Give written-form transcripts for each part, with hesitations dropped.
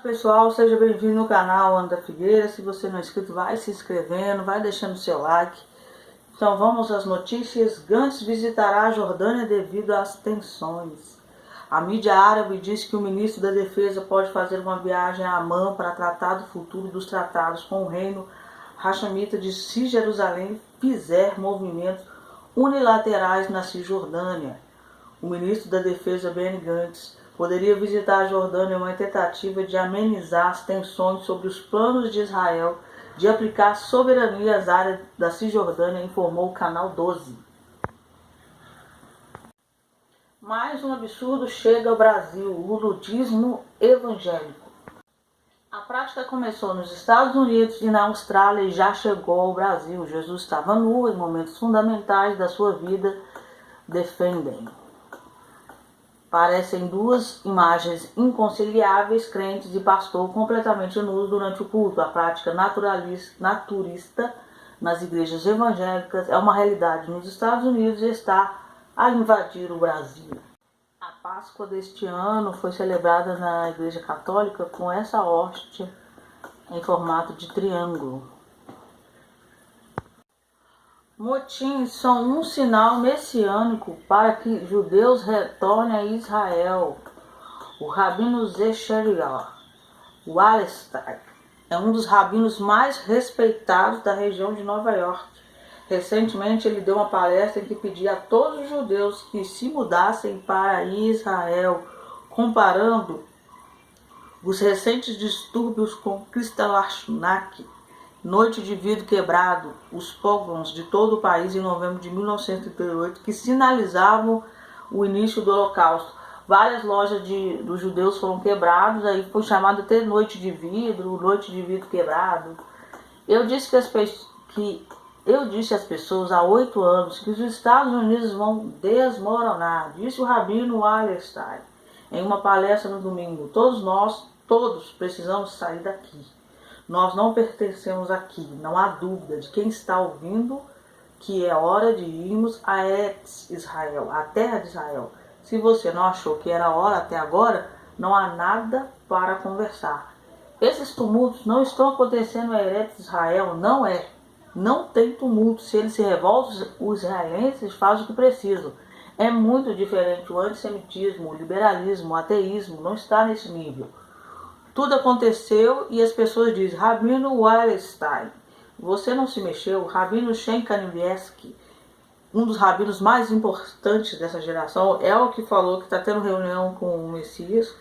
Pessoal, seja bem-vindo no canal Ana Figueira. Se você não é inscrito, vai se inscrevendo, vai deixando seu like. Então vamos às notícias. Gantz visitará a Jordânia devido às tensões. A mídia árabe diz que o ministro da Defesa pode fazer uma viagem a Amã para tratar do futuro dos tratados com o reino Hashemita se Jerusalém fizer movimentos unilaterais na Cisjordânia. O ministro da Defesa Benny Gantz poderia visitar a Jordânia em uma tentativa de amenizar as tensões sobre os planos de Israel de aplicar soberania às áreas da Cisjordânia, informou o Canal 12. Mais um absurdo chega ao Brasil: o ludismo evangélico. A prática começou nos Estados Unidos e na Austrália e já chegou ao Brasil. Jesus estava nu em momentos fundamentais da sua vida, defendem. Parecem duas imagens inconciliáveis: crentes e pastor completamente nus durante o culto. A prática naturista nas igrejas evangélicas é uma realidade nos Estados Unidos e está a invadir o Brasil. A Páscoa deste ano foi celebrada na Igreja Católica com essa hóstia em formato de triângulo. Motins são um sinal messiânico para que judeus retornem a Israel. O rabino Zecharia Wallerstein é um dos rabinos mais respeitados da região de Nova York. Recentemente ele deu uma palestra em que pedia a todos os judeus que se mudassem para Israel, comparando os recentes distúrbios com Kristallnacht, Noite de Vidro Quebrado, os pogroms de todo o país em novembro de 1938, que sinalizavam o início do Holocausto. Várias lojas dos judeus foram quebradas, aí foi chamado de Noite de Vidro Quebrado. Eu disse às pessoas há 8 anos que os Estados Unidos vão desmoronar, disse o rabino Wallerstein em uma palestra no domingo. Todos precisamos sair daqui. Nós não pertencemos aqui, não há dúvida de quem está ouvindo que é hora de irmos a Eretz Israel, a terra de Israel. Se você não achou que era hora até agora, não há nada para conversar. Esses tumultos não estão acontecendo em Eretz Israel, não tem tumulto. Se eles se revoltam, os israelenses fazem o que precisam. É muito diferente. O antissemitismo, o liberalismo, o ateísmo não está nesse nível. Tudo aconteceu e as pessoas dizem: Rabino Wallerstein, você não se mexeu. O Rabino Shem Kanievsky, um dos rabinos mais importantes dessa geração, é o que falou que está tendo reunião com o Messias.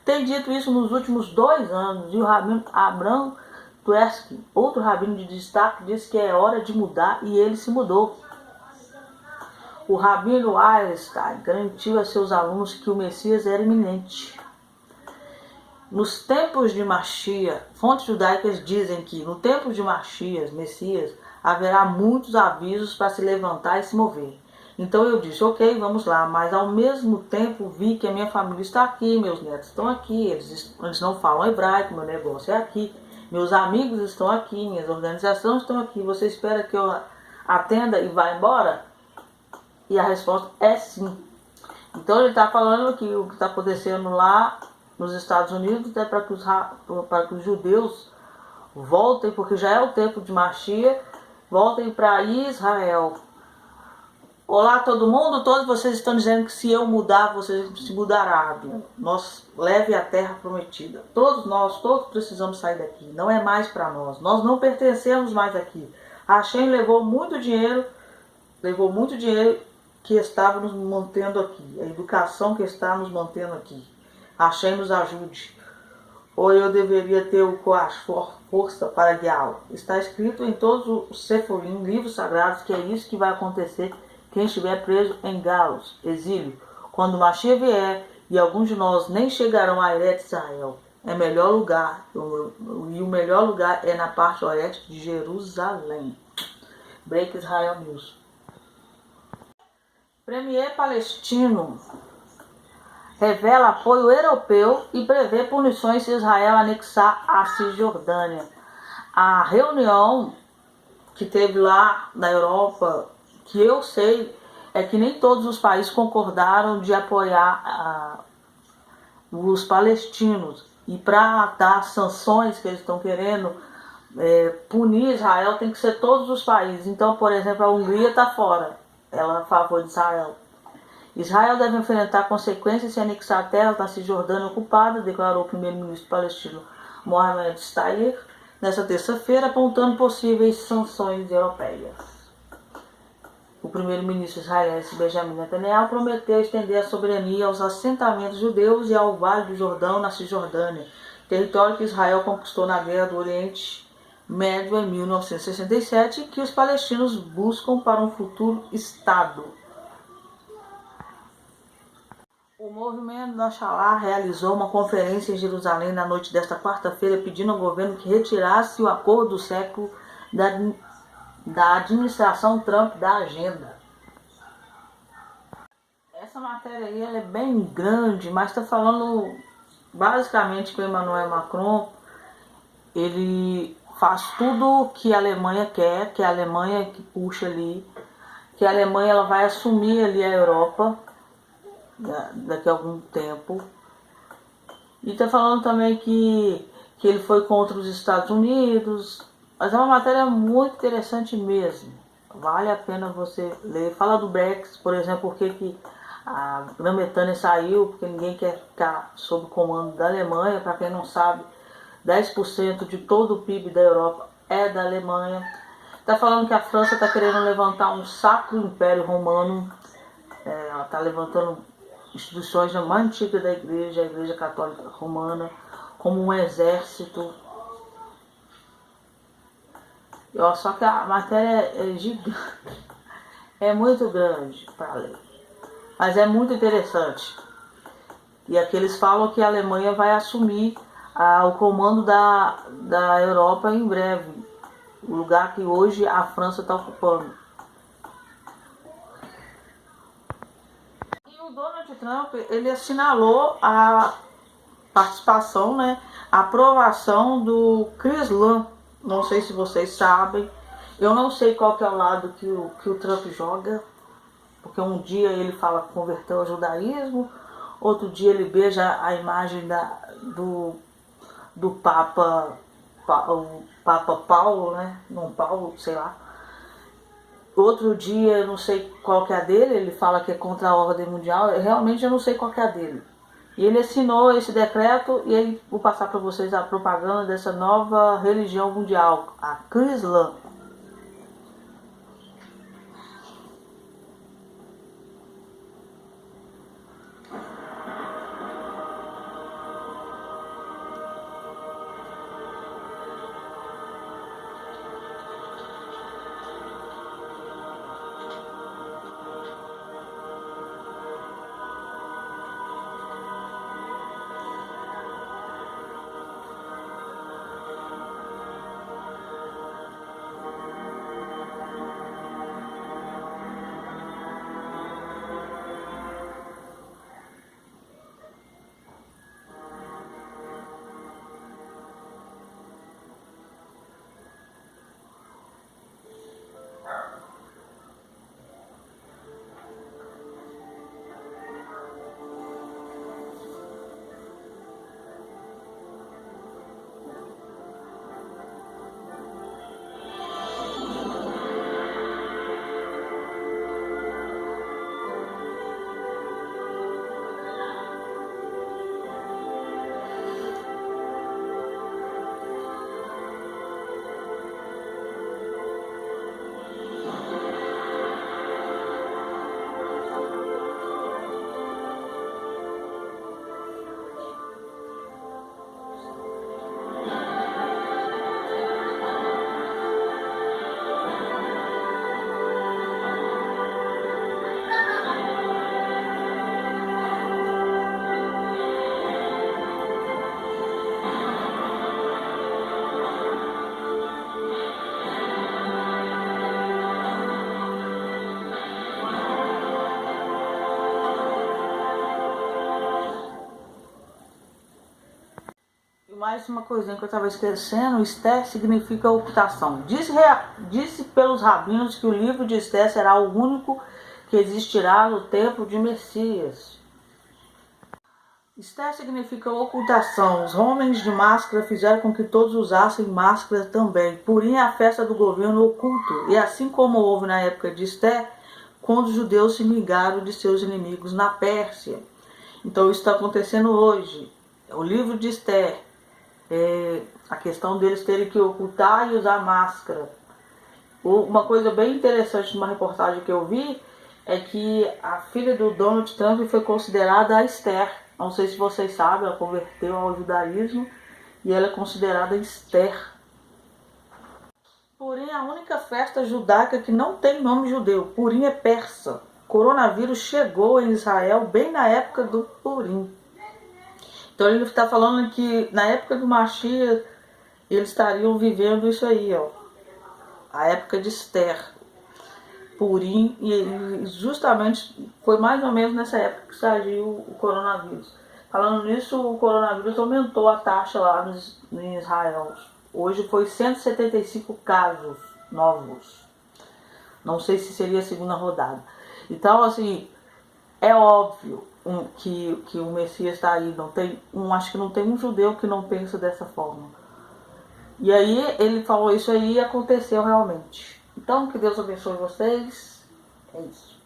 Tem dito isso nos últimos 2 anos. E o Rabino Abraham Tversky, outro rabino de destaque, disse que é hora de mudar e ele se mudou. O Rabino Wallerstein garantiu a seus alunos que o Messias era iminente. Nos tempos de Mashiach, fontes judaicas dizem que no tempo de Mashiach, Messias, haverá muitos avisos para se levantar e se mover. Então eu disse: ok, vamos lá, mas ao mesmo tempo vi que a minha família está aqui, meus netos estão aqui, eles não falam hebraico, meu negócio é aqui, meus amigos estão aqui, minhas organizações estão aqui, você espera que eu atenda e vá embora? E a resposta é sim. Então ele está falando que o que está acontecendo lá nos Estados Unidos é para que os judeus voltem, porque já é o tempo de Mashiach, voltem para Israel. Olá todo mundo, todos vocês estão dizendo que se eu mudar, vocês se mudarão. Nós leve a terra prometida. Todos precisamos sair daqui. Não é mais para nós. Nós não pertencemos mais aqui. Hashem levou muito dinheiro que estava nos mantendo aqui. A educação que está nos mantendo aqui. Hashem nos ajude. Ou eu deveria ter o força para guiá-lo. Está escrito em todos os Seforim, livros sagrados, que é isso que vai acontecer quem estiver preso em galos, exílio. Quando o Mashiach vier, e alguns de nós nem chegarão a Eretz Israel, é melhor lugar, e o melhor lugar é na parte oeste de Jerusalém. Break Israel News. Premier palestino revela apoio europeu e prevê punições se Israel anexar a Cisjordânia. A reunião que teve lá na Europa, que eu sei, é que nem todos os países concordaram de apoiar os palestinos. E para dar sanções que eles estão querendo punir Israel, tem que ser todos os países. Então, por exemplo, a Hungria está fora, ela é a favor de Israel. Israel deve enfrentar consequências se anexar a terra da Cisjordânia ocupada, declarou o primeiro-ministro palestino Mohamed Shtayyeh nesta terça-feira, apontando possíveis sanções europeias. O primeiro-ministro israelense Benjamin Netanyahu prometeu estender a soberania aos assentamentos judeus e ao Vale do Jordão, na Cisjordânia, território que Israel conquistou na Guerra do Oriente Médio em 1967 e que os palestinos buscam para um futuro Estado. O movimento Nasrallah realizou uma conferência em Jerusalém na noite desta quarta-feira, pedindo ao governo que retirasse o acordo do século da administração Trump da agenda. Essa matéria aí ela é bem grande, mas está falando basicamente que o Emmanuel Macron ele faz tudo que a Alemanha quer, que a Alemanha que puxa ali, que a Alemanha ela vai assumir ali a Europa daqui a algum tempo. E está falando também que ele foi contra os Estados Unidos. Mas é uma matéria muito interessante mesmo. Vale a pena você ler. Fala do Brexit, por exemplo, por que a Grã-Bretanha saiu, porque ninguém quer ficar sob o comando da Alemanha. Para quem não sabe, 10% de todo o PIB da Europa é da Alemanha. Está falando que a França está querendo levantar um sacro império romano. Ela está levantando instituições mais antigas da igreja, a Igreja Católica Romana, como um exército. Só que a matéria é gigante, é muito grande para ler, mas é muito interessante. E aqui eles falam que a Alemanha vai assumir o comando da Europa em breve, o lugar que hoje a França está ocupando. E o Donald Trump, ele assinalou a participação, a aprovação do Chris Lam. Não sei se vocês sabem, eu não sei qual que é o lado que o Trump joga, porque um dia ele fala que converteu ao judaísmo, outro dia ele beija a imagem do Papa, o Papa Paulo, não Paulo, sei lá. Outro dia, eu não sei qual que é a dele, ele fala que é contra a ordem mundial, realmente eu não sei qual que é a dele. E ele assinou esse decreto e aí vou passar para vocês a propaganda dessa nova religião mundial, a Islã. Mais uma coisinha que eu estava esquecendo, Esther significa ocultação. Disse pelos rabinos que o livro de Esther será o único que existirá no tempo de Messias. Esther significa ocultação. Os homens de máscara fizeram com que todos usassem máscara também. Purim é a festa do governo oculto. E assim como houve na época de Esther, quando os judeus se vingaram de seus inimigos na Pérsia. Então isso está acontecendo hoje. O livro de Esther, a questão deles terem que ocultar e usar máscara. Uma coisa bem interessante numa reportagem que eu vi é que a filha do Donald Trump foi considerada a Esther. Não sei se vocês sabem, ela converteu ao judaísmo e ela é considerada Esther. Purim é a única festa judaica que não tem nome judeu. Purim é persa. O coronavírus chegou em Israel bem na época do Purim. Então ele está falando que na época do Mashiach eles estariam vivendo isso aí, ó. A época de Esther. Purim, e justamente foi mais ou menos nessa época que surgiu o coronavírus. Falando nisso, o coronavírus aumentou a taxa lá em Israel. Hoje foi 175 casos novos. Não sei se seria a segunda rodada. Então, assim, é óbvio que o Messias está aí. Acho que não tem um judeu que não pensa dessa forma. E aí ele falou isso aí e aconteceu realmente. Então, que Deus abençoe vocês. É isso.